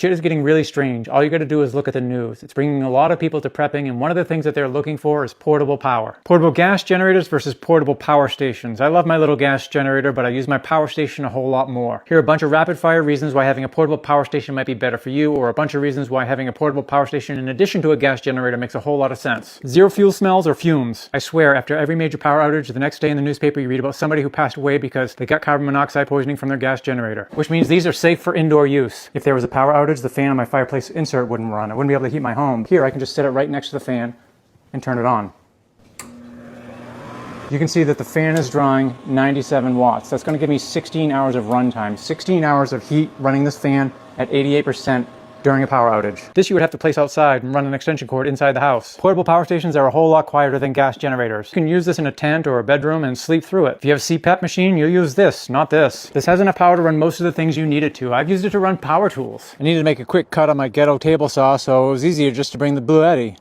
Shit is getting really strange. All you gotta do is look at the news. It's bringing a lot of people to prepping, and one of the things that they're looking for is portable power. Portable gas generators versus portable power stations. I love my little gas generator, but I use my power station a whole lot more. Here are a bunch of rapid fire reasons why having a portable power station might be better for you, or a bunch of reasons why having a portable power station in addition to a gas generator makes a whole lot of sense. Zero fuel smells or fumes. I swear, after every major power outage, the next day in the newspaper you read about somebody who passed away because they got carbon monoxide poisoning from their gas generator. Which means these are safe for indoor use. If there was a power outage, the fan on my fireplace insert wouldn't run. I wouldn't be able to heat my home. Here, I can just set it right next to the fan and turn it on. You can see that the fan is drawing 97 watts. That's going to give me 16 hours of runtime. 16 hours of heat running this fan at 88% during a power outage. This you would have to place outside and run an extension cord inside the house. Portable power stations are a whole lot quieter than gas generators. You can use this in a tent or a bedroom and sleep through it. If you have a CPAP machine, you'll use this, not this. This has enough power to run most of the things you need it to. I've used it to run power tools. I needed to make a quick cut on my ghetto table saw, so it was easier just to bring the Blue Eddy.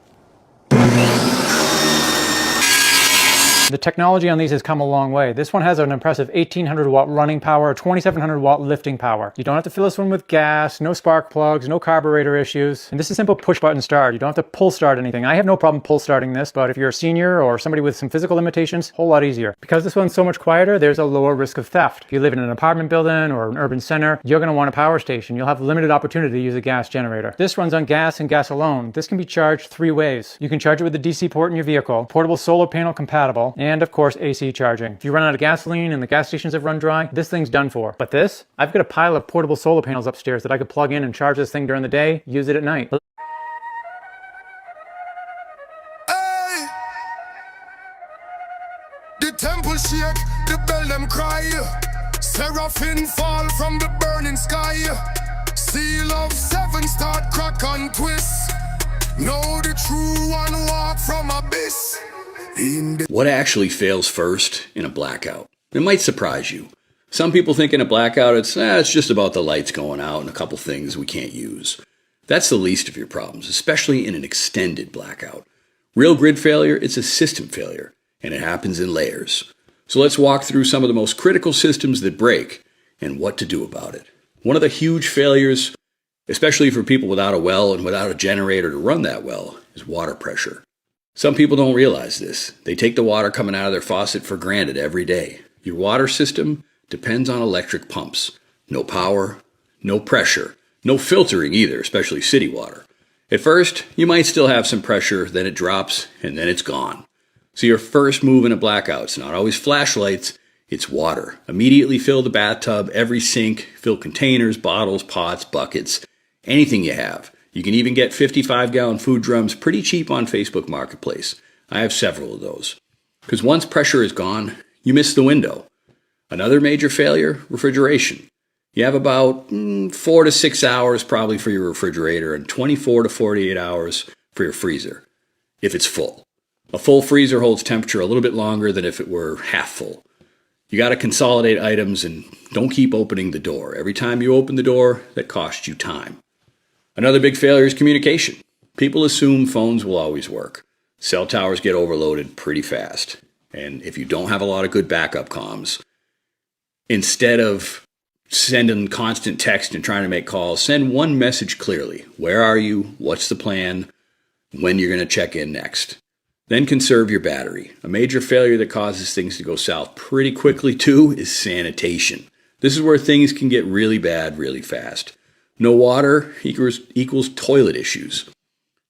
The technology on these has come a long way. This one has an impressive 1800 watt running power, 2700 watt lifting power. You don't have to fill this one with gas, no spark plugs, no carburetor issues. And this is simple push button start. You don't have to pull start anything. I have no problem pull starting this, but if you're a senior or somebody with some physical limitations, a whole lot easier. Because this one's so much quieter, there's a lower risk of theft. If you live in an apartment building or an urban center, you're gonna want a power station. You'll have limited opportunity to use a gas generator. This runs on gas and gas alone. This can be charged 3 ways. You can charge it with the DC port in your vehicle, portable solar panel compatible, and of course AC charging. If you run out of gasoline and the gas stations have run dry, this thing's done for. But this, I've got a pile of portable solar panels upstairs that I could plug in and charge this thing during the day, use it at night. Hey. The temple shake, the bell them cry. Seraphim fall from the burning sky. Seal of 7 start crack and twist. Know the true one walk from abyss. What actually fails first in a blackout? It might surprise you. Some people think in a blackout it's just about the lights going out and a couple things we can't use. That's the least of your problems, especially in an extended blackout. Real grid failure, it's a system failure, and it happens in layers. So let's walk through some of the most critical systems that break and what to do about it. One of the huge failures, especially for people without a well and without a generator to run that well, is water pressure. Some people don't realize this. They take the water coming out of their faucet for granted every day. Your water system depends on electric pumps. No power, no pressure, no filtering either, especially city water. At first, you might still have some pressure, then it drops, and then it's gone. So your first move in a blackout, it's not always flashlights, it's water. Immediately fill the bathtub, every sink, fill containers, bottles, pots, buckets, anything you have. You can even get 55-gallon food drums pretty cheap on Facebook Marketplace. I have several of those. Because once pressure is gone, you miss the window. Another major failure, refrigeration. You have about 4 to 6 hours probably for your refrigerator and 24 to 48 hours for your freezer, if it's full. A full freezer holds temperature a little bit longer than if it were half full. You got to consolidate items and don't keep opening the door. Every time you open the door, that costs you time. Another big failure is communication. People assume phones will always work. Cell towers get overloaded pretty fast. And if you don't have a lot of good backup comms, instead of sending constant text and trying to make calls, send one message clearly. Where are you? What's the plan? When you're going to check in next. Then conserve your battery. A major failure that causes things to go south pretty quickly too is sanitation. This is where things can get really bad really fast. No water equals toilet issues.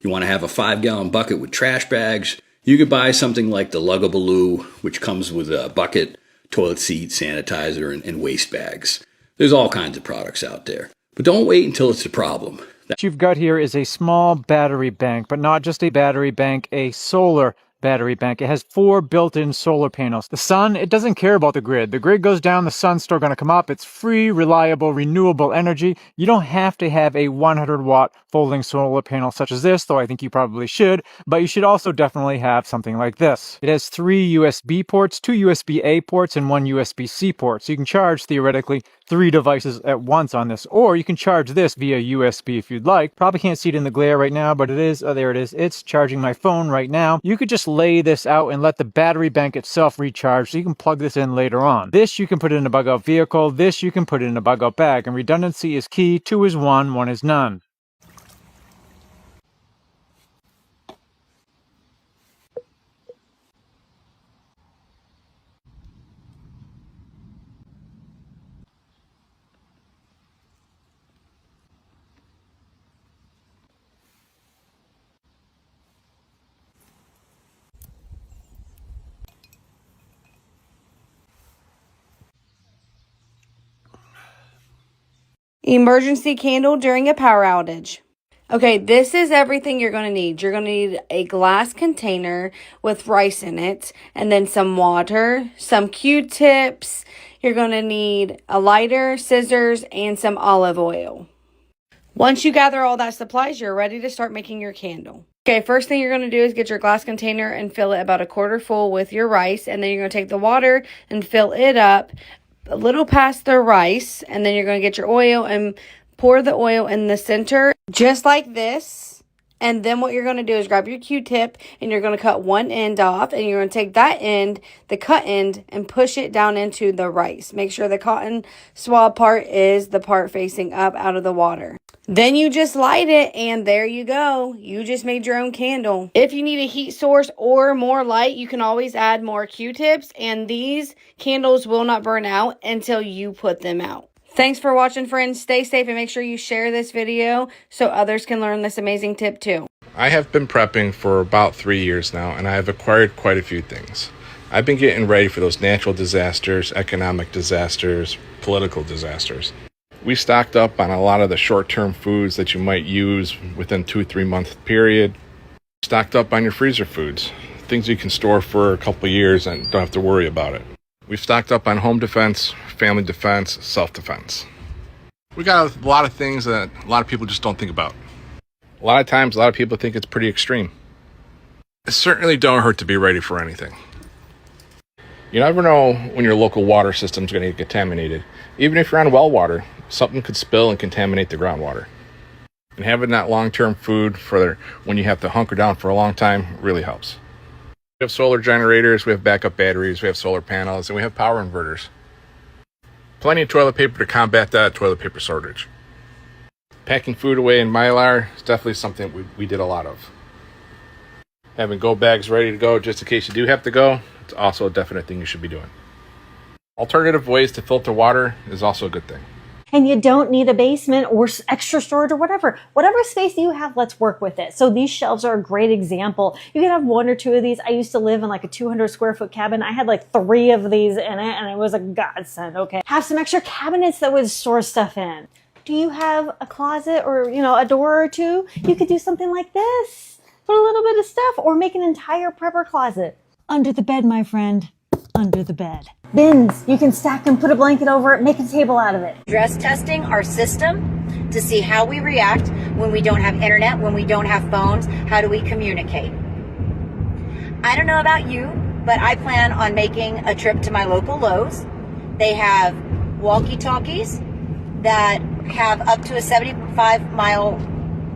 You want to have a 5-gallon bucket with trash bags, you could buy something like the Lugabaloo, which comes with a bucket, toilet seat, sanitizer, and waste bags. There's all kinds of products out there. But don't wait until it's a problem. What you've got here is a small battery bank, but not just a battery bank, a solar battery bank. It has 4 built-in solar panels. The sun, it doesn't care about the grid. The grid goes down, the sun's still going to come up. It's free, reliable, renewable energy. You don't have to have a 100-watt folding solar panel such as this, though I think you probably should, but you should also definitely have something like this. It has 3 USB ports, 2 USB-A ports, and 1 USB-C port, so you can charge, theoretically, 3 devices at once on this, or you can charge this via USB if you'd like. Probably can't see it in the glare right now, but it is, oh, there it is. It's charging my phone right now. You could just lay this out and let the battery bank itself recharge, so you can plug this in later on. This you can put in a bug out vehicle, this you can put in a bug out bag, and redundancy is key. 2 is 1, 1 is none. Emergency candle during a power outage. Okay, this is everything you're going to need. You're going to need a glass container with rice in it, and then some water, some Q-tips. You're going to need a lighter, scissors, and some olive oil. Once you gather all that supplies, you're ready to start making your candle. Okay, first thing you're going to do is get your glass container and fill it about a quarter full with your rice, and then you're going to take the water and fill it up a little past the rice, and then you're going to get your oil and pour the oil in the center just like this. And then what you're going to do is grab your Q-tip and you're going to cut one end off, and you're going to take that end, the cut end, and push it down into the rice. Make sure the cotton swab part is the part facing up out of the water. Then you just light it, and there you go. You just made your own candle. If you need a heat source or more light, you can always add more Q-tips, and these candles will not burn out until you put them out. Thanks for watching, friends. Stay safe and make sure you share this video so others can learn this amazing tip too. I have been prepping for about 3 years now, and I have acquired quite a few things. I've been getting ready for those natural disasters, economic disasters, political disasters. We stocked up on a lot of the short-term foods that you might use within 2-3 month period. Stocked up on your freezer foods, things you can store for a couple of years and don't have to worry about it. We've stocked up on home defense, family defense, self-defense. We got a lot of things that a lot of people just don't think about. A lot of times, a lot of people think it's pretty extreme. It certainly don't hurt to be ready for anything. You never know when your local water system's going to get contaminated. Even if you're on well water, something could spill and contaminate the groundwater. And having that long-term food for when you have to hunker down for a long time really helps. We have solar generators, we have backup batteries, we have solar panels, and we have power inverters. Plenty of toilet paper to combat that toilet paper shortage. Packing food away in Mylar is definitely something we did a lot of. Having go bags ready to go just in case you do have to go, it's also a definite thing you should be doing. Alternative ways to filter water is also a good thing. And you don't need a basement or extra storage or whatever. Whatever space you have, let's work with it. So these shelves are a great example. You can have 1 or 2 of these. I used to live in like a 200 square foot cabin. I had like 3 of these in it, and it was a godsend, okay? Have some extra cabinets that would store stuff in. Do you have a closet or, a door or 2? You could do something like this. Put a little bit of stuff, or make an entire prepper closet. Under the bed, my friend. Under the bed. Bins, you can stack them, put a blanket over it, make a table out of it. Stress testing our system to see how we react when we don't have internet, when we don't have phones. How do we communicate? I don't know about you, but I plan on making a trip to my local Lowe's. They have walkie-talkies that have up to a 75-mile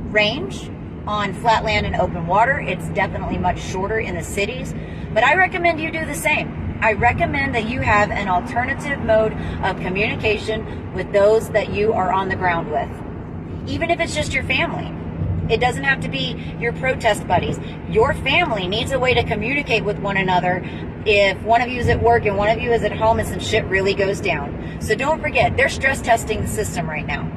range on flat land and open water. It's definitely much shorter in the cities, but I recommend you do the same. I recommend that you have an alternative mode of communication with those that you are on the ground with. Even if it's just your family. It doesn't have to be your protest buddies. Your family needs a way to communicate with one another if one of you is at work and one of you is at home and some shit really goes down. So don't forget, they're stress testing the system right now.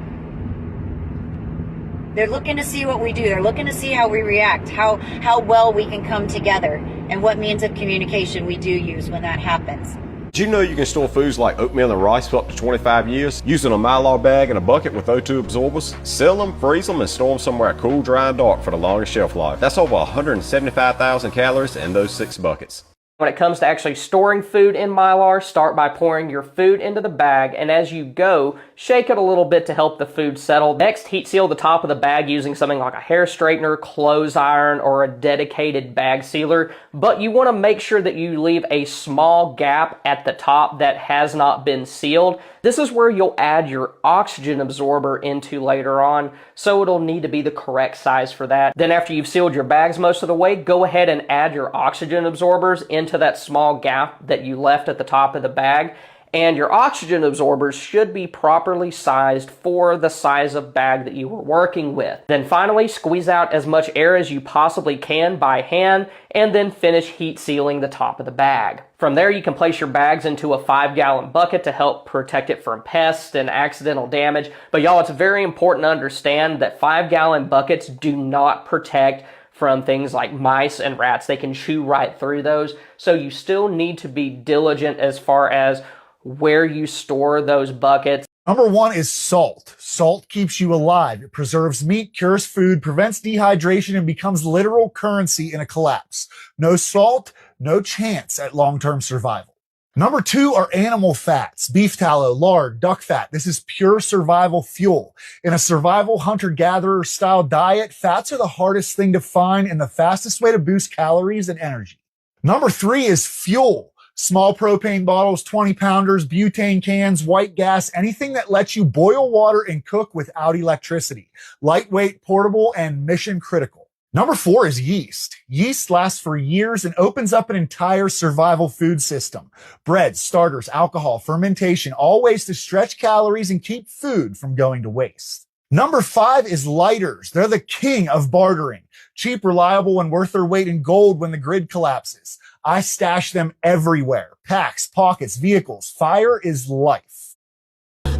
They're looking to see what we do. They're looking to see how we react, how well we can come together, and what means of communication we do use when that happens. Did you know you can store foods like oatmeal and rice for up to 25 years using a Mylar bag and a bucket with O2 absorbers? Sell them, freeze them, and store them somewhere cool, dry, and dark for the longest shelf life. That's over 175,000 calories in those 6 buckets. When it comes to actually storing food in Mylar, start by pouring your food into the bag, and as you go, shake it a little bit to help the food settle. Next, heat seal the top of the bag using something like a hair straightener, clothes iron, or a dedicated bag sealer, but you want to make sure that you leave a small gap at the top that has not been sealed. This is where you'll add your oxygen absorber into later on, so it'll need to be the correct size for that. Then after you've sealed your bags most of the way, go ahead and add your oxygen absorbers into that small gap that you left at the top of the bag. And your oxygen absorbers should be properly sized for the size of bag that you were working with. Then finally, squeeze out as much air as you possibly can by hand, and then finish heat sealing the top of the bag. From there, you can place your bags into a 5-gallon bucket to help protect it from pests and accidental damage. But y'all, it's very important to understand that 5-gallon buckets do not protect from things like mice and rats. They can chew right through those. So you still need to be diligent as far as where you store those buckets. Number 1 is salt. Salt keeps you alive. It preserves meat, cures food, prevents dehydration, and becomes literal currency in a collapse. No salt, no chance at long-term survival. Number 2 are animal fats. Beef tallow, lard, duck fat. This is pure survival fuel. In a survival hunter-gatherer style diet, fats are the hardest thing to find and the fastest way to boost calories and energy. Number 3 is fuel. Small propane bottles, 20-pounders, butane cans, white gas, anything that lets you boil water and cook without electricity. Lightweight, portable, and mission critical. Number 4 is yeast. Yeast lasts for years and opens up an entire survival food system. Bread, starters, alcohol, fermentation, all ways to stretch calories and keep food from going to waste. Number 5 is lighters. They're the king of bartering. Cheap, reliable, and worth their weight in gold when the grid collapses. I stash them everywhere. Packs, pockets, vehicles. Fire is life.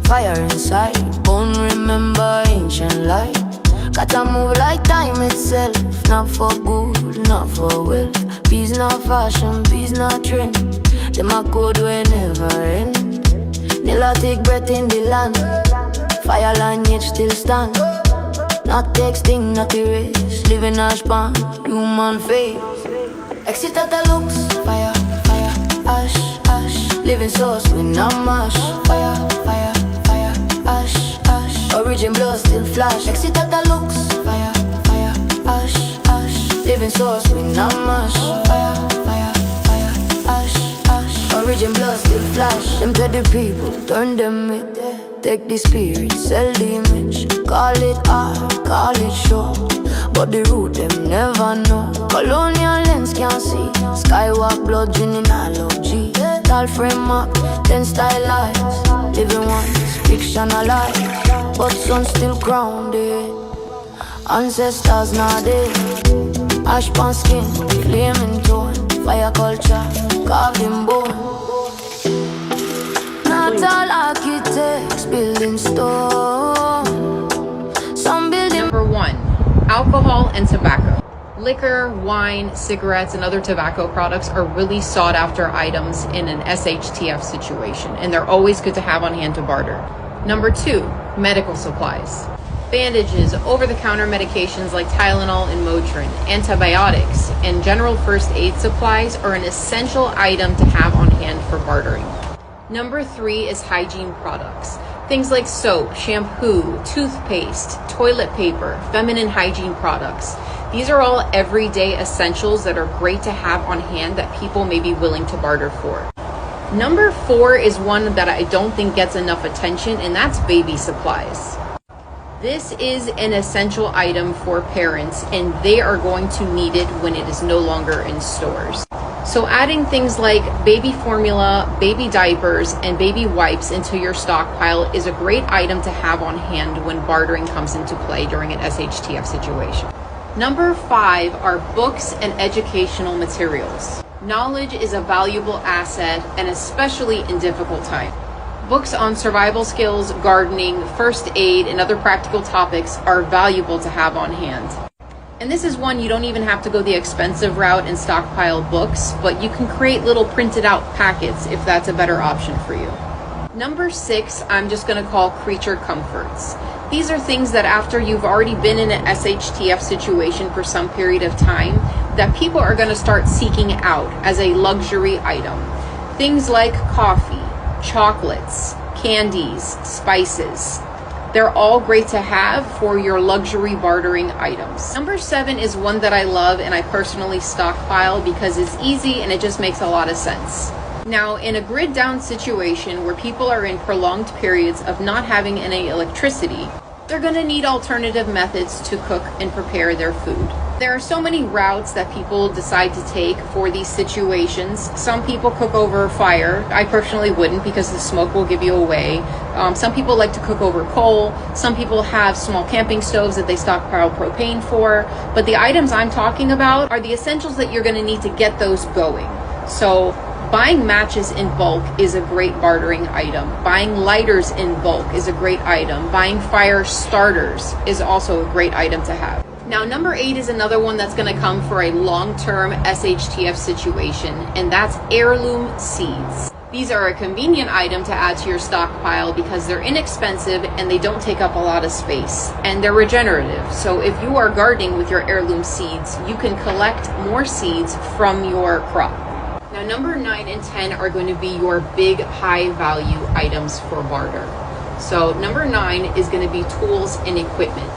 Fire inside, won't remember ancient light. Gotta move like time itself. Not for good, not for wealth. Peace not fashion, peace not trend. Them a code will never end. Nilla take breath in the land. Fire lineage still stand. Not texting, not erase. Living ash pan, human face. Excitata Lux, fire, fire, ash, ash. Living source, we not mash. Fire, fire, fire, ash, ash. Origin blood still flash. Excitata Lux, fire, fire, ash, ash. Living source, we not mash. Fire, fire, fire, ash, ash. Origin blood still flash. Them to the people, turn them it. Take the spirit, sell the image. Call it art, call it show. But the root them never know. Colonial lens can't see. Skywalk blood in analogy. Tall frame up, then stylized. Living once, fictionalized. But sun still grounded. Ancestors not dead. Ash pan skin, flaming tone. Fire culture, carved in bone. Not all architects building stone. Some building. Number 1, alcohol and tobacco. Liquor, wine, cigarettes, and other tobacco products are really sought after items in an SHTF situation, and they're always good to have on hand to barter. Number 2, medical supplies. Bandages, over-the-counter medications like Tylenol and Motrin, antibiotics, and general first aid supplies are an essential item to have on hand for bartering. Number 3 is hygiene products. Things like soap, shampoo, toothpaste, toilet paper, feminine hygiene products. These are all everyday essentials that are great to have on hand that people may be willing to barter for. Number 4 is one that I don't think gets enough attention, and that's baby supplies. This is an essential item for parents, and they are going to need it when it is no longer in stores. So adding things like baby formula, baby diapers, and baby wipes into your stockpile is a great item to have on hand when bartering comes into play during an SHTF situation. Number 5 are books and educational materials. Knowledge is a valuable asset, and especially in difficult times. Books on survival skills, gardening, first aid, and other practical topics are valuable to have on hand. And this is one you don't even have to go the expensive route and stockpile books, but you can create little printed out packets if that's a better option for you. Number 6, I'm just going to call creature comforts. These are things that after you've already been in an SHTF situation for some period of time, that people are going to start seeking out as a luxury item. Things like coffee, chocolates, candies, spices. They're all great to have for your luxury bartering items. Number 7 is one that I love and I personally stockpile because it's easy and it just makes a lot of sense. Now, in a grid down situation where people are in prolonged periods of not having any electricity, they're going to need alternative methods to cook and prepare their food. There are so many routes that people decide to take for these situations. Some people cook over fire. I personally wouldn't because the smoke will give you away. Some people like to cook over coal. Some people have small camping stoves that they stockpile propane for. But the items I'm talking about are the essentials that you're going to need to get those going. So buying matches in bulk is a great bartering item. Buying lighters in bulk is a great item. Buying fire starters is also a great item to have. Now, number 8 is another one that's going to come for a long-term SHTF situation, and that's heirloom seeds. These are a convenient item to add to your stockpile because they're inexpensive and they don't take up a lot of space, and they're regenerative. So if you are gardening with your heirloom seeds, you can collect more seeds from your crop. Now, number 9 and 10 are going to be your big high value items for barter. So number 9 is going to be tools and equipment.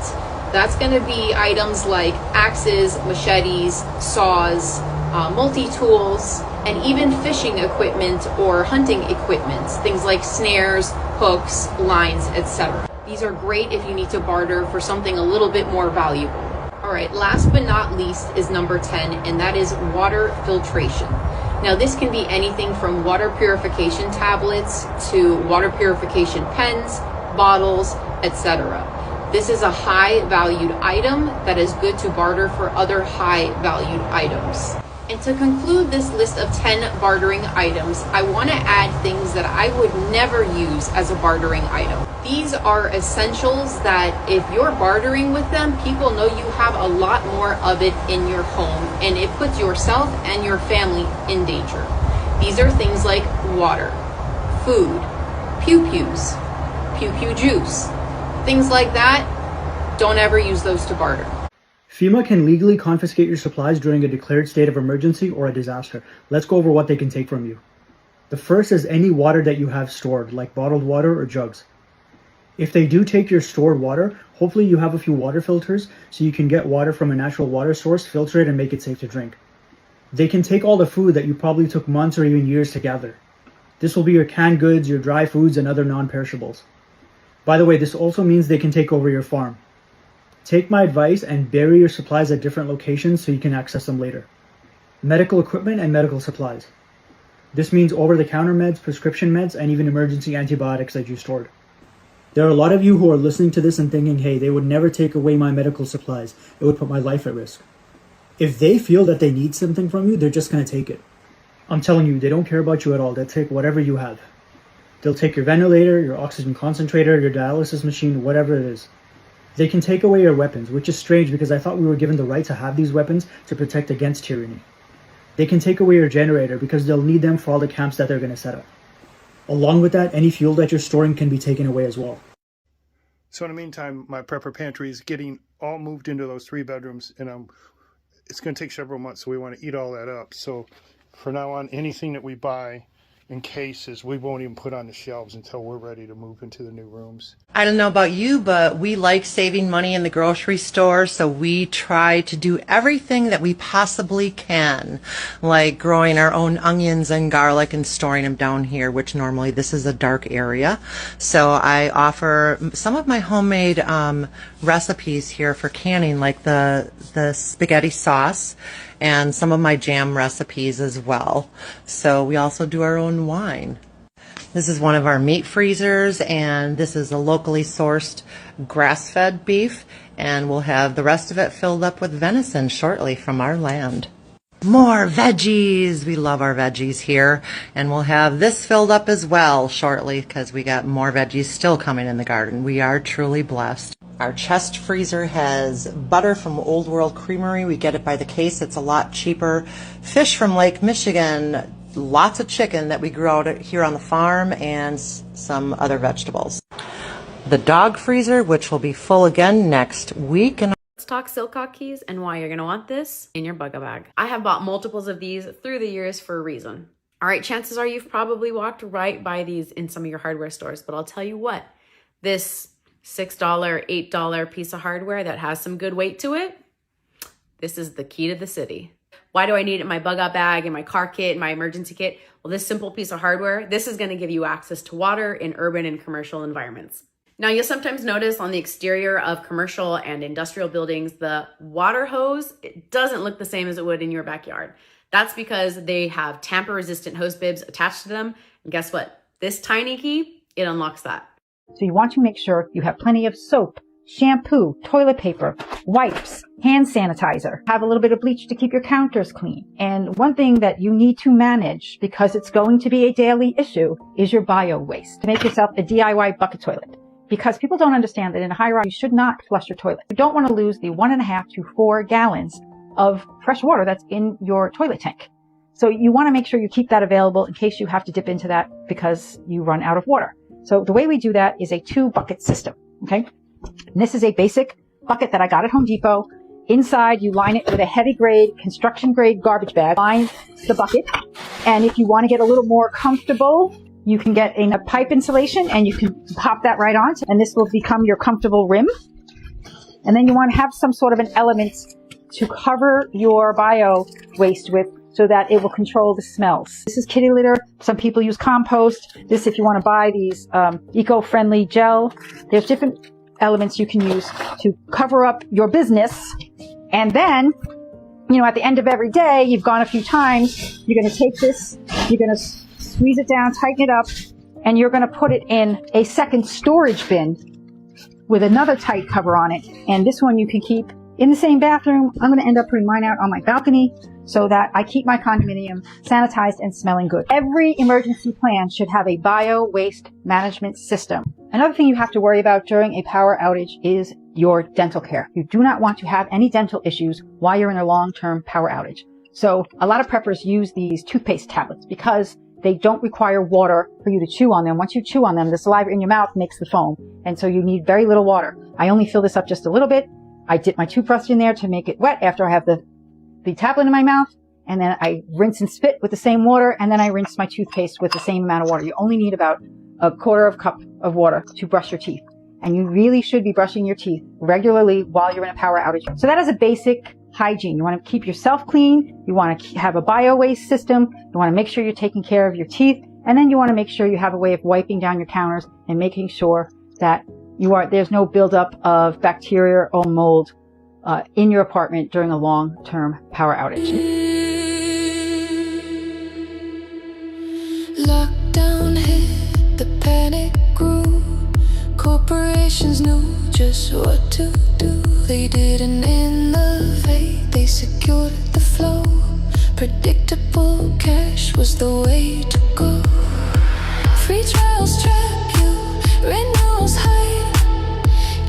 That's going to be items like axes, machetes, saws, multi-tools, and even fishing equipment or hunting equipment. Things like snares, hooks, lines, etc. These are great if you need to barter for something a little bit more valuable. All right, last but not least is number 10, and that is water filtration. Now, this can be anything from water purification tablets to water purification pens, bottles, etc. This is a high valued item that is good to barter for other high valued items. And to conclude this list of 10 bartering items, I want to add things that I would never use as a bartering item. These are essentials that if you're bartering with them, people know you have a lot more of it in your home, and it puts yourself and your family in danger. These are things like water, food, pew-pews, pew-pew juice, things like that. Don't ever use those to barter. FEMA can legally confiscate your supplies during a declared state of emergency or a disaster. Let's go over what they can take from you. The first is any water that you have stored, like bottled water or jugs. If they do take your stored water, hopefully you have a few water filters so you can get water from a natural water source, filter it, and make it safe to drink. They can take all the food that you probably took months or even years to gather. This will be your canned goods, your dry foods, and other non-perishables. By the way, this also means they can take over your farm. Take my advice and bury your supplies at different locations so you can access them later. Medical equipment and medical supplies. This means over-the-counter meds, prescription meds, and even emergency antibiotics that you stored. There are a lot of you who are listening to this and thinking, hey, they would never take away my medical supplies. It would put my life at risk. If they feel that they need something from you, they're just going to take it. I'm telling you, they don't care about you at all. They'll take whatever you have. They'll take your ventilator, your oxygen concentrator, your dialysis machine, whatever it is. They can take away your weapons, which is strange because I thought we were given the right to have these weapons to protect against tyranny. They can take away your generator because they'll need them for all the camps that they're going to set up. Along with that, any fuel that you're storing can be taken away as well. So in the meantime, my prepper pantry is getting all moved into those 3 bedrooms, and it's going to take several months, so we want to eat all that up. So for now on, anything that we buy in cases, we won't even put on the shelves until we're ready to move into the new rooms. I don't know about you, but we like saving money in the grocery store, so we try to do everything that we possibly can, like growing our own onions and garlic and storing them down here, which normally this is a dark area. So I offer some of my homemade recipes here for canning, like the spaghetti sauce, and some of my jam recipes as well. So we also do our own wine. This is one of our meat freezers, and this is a locally sourced grass-fed beef, and we'll have the rest of it filled up with venison shortly from our land. More veggies! We love our veggies here, and we'll have this filled up as well shortly because we got more veggies still coming in the garden. We are truly blessed. Our chest freezer has butter from Old World Creamery. We get it by the case. It's a lot cheaper. Fish from Lake Michigan, lots of chicken that we grew out here on the farm and some other vegetables. The dog freezer, which will be full again next week. And let's talk Silcock keys and why you're going to want this in your bugger bag. I have bought multiples of these through the years for a reason. All right, chances are you've probably walked right by these in some of your hardware stores, but I'll tell you what, this $6, $8 piece of hardware that has some good weight to it, this is the key to the city. Why do I need it in my bug out bag, in my car kit, in my emergency kit? Well, this simple piece of hardware, this is going to give you access to water in urban and commercial environments. Now, you'll sometimes notice on the exterior of commercial and industrial buildings, the water hose, it doesn't look the same as it would in your backyard. That's because they have tamper-resistant hose bibs attached to them. And guess what? This tiny key, it unlocks that. So you want to make sure you have plenty of soap, shampoo, toilet paper, wipes, hand sanitizer. Have a little bit of bleach to keep your counters clean. And one thing that you need to manage, because it's going to be a daily issue, is your bio waste. Make yourself a DIY bucket toilet. Because people don't understand that in a high-rise, you should not flush your toilet. You don't want to lose the 1.5 to 4 gallons of fresh water that's in your toilet tank. So you want to make sure you keep that available in case you have to dip into that because you run out of water. So the way we do that is a 2-bucket system, okay? And this is a basic bucket that I got at Home Depot. Inside, you line it with a heavy-grade, construction-grade garbage bag. Line the bucket. And if you want to get a little more comfortable, you can get a pipe insulation and you can pop that right on. And this will become your comfortable rim. And then you want to have some sort of an element to cover your bio waste with so that it will control the smells. This is kitty litter. Some people use compost. This, if you want to buy these eco-friendly gel, there's different elements you can use to cover up your business. And then, you know, at the end of every day, you've gone a few times, you're going to take this, you're going to squeeze it down, tighten it up, and you're going to put it in a second storage bin with another tight cover on it. And this one you can keep in the same bathroom. I'm going to end up putting mine out on my balcony so that I keep my condominium sanitized and smelling good. Every emergency plan should have a bio waste management system. Another thing you have to worry about during a power outage is your dental care. You do not want to have any dental issues while you're in a long-term power outage. So a lot of preppers use these toothpaste tablets because they don't require water for you to chew on them. Once you chew on them, the saliva in your mouth makes the foam. And so you need very little water. I only fill this up just a little bit. I dip my toothbrush in there to make it wet after I have the tablet in my mouth. And then I rinse and spit with the same water. And then I rinse my toothpaste with the same amount of water. You only need about a 1/4 cup of water to brush your teeth. And you really should be brushing your teeth regularly while you're in a power outage. So that is a basic hygiene. You want to keep yourself clean. You want to have a bio waste system. You want to make sure you're taking care of your teeth. And then you want to make sure you have a way of wiping down your counters and making sure that there's no buildup of bacteria or mold in your apartment during a long-term power outage. Lockdown hit, the panic grew. Corporations knew just what to do. They didn't innovate, they secured the flow. Predictable cash was the way to go. Free trials trap you, renewals hide.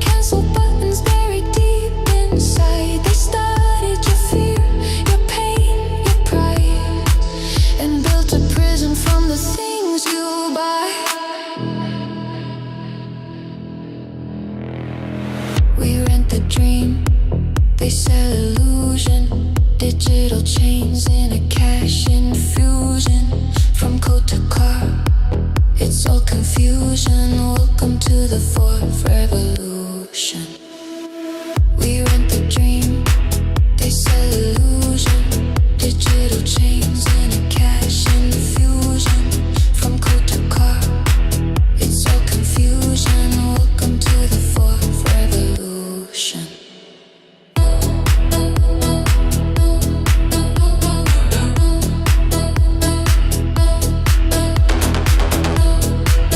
Cancel buttons buried deep inside. They studied your fear, your pain, your pride, and built a prison from the things you buy. We rent the dream, they sell illusion. Digital chains in a cash infusion. From code to car, it's all confusion. Welcome to the fourth revolution.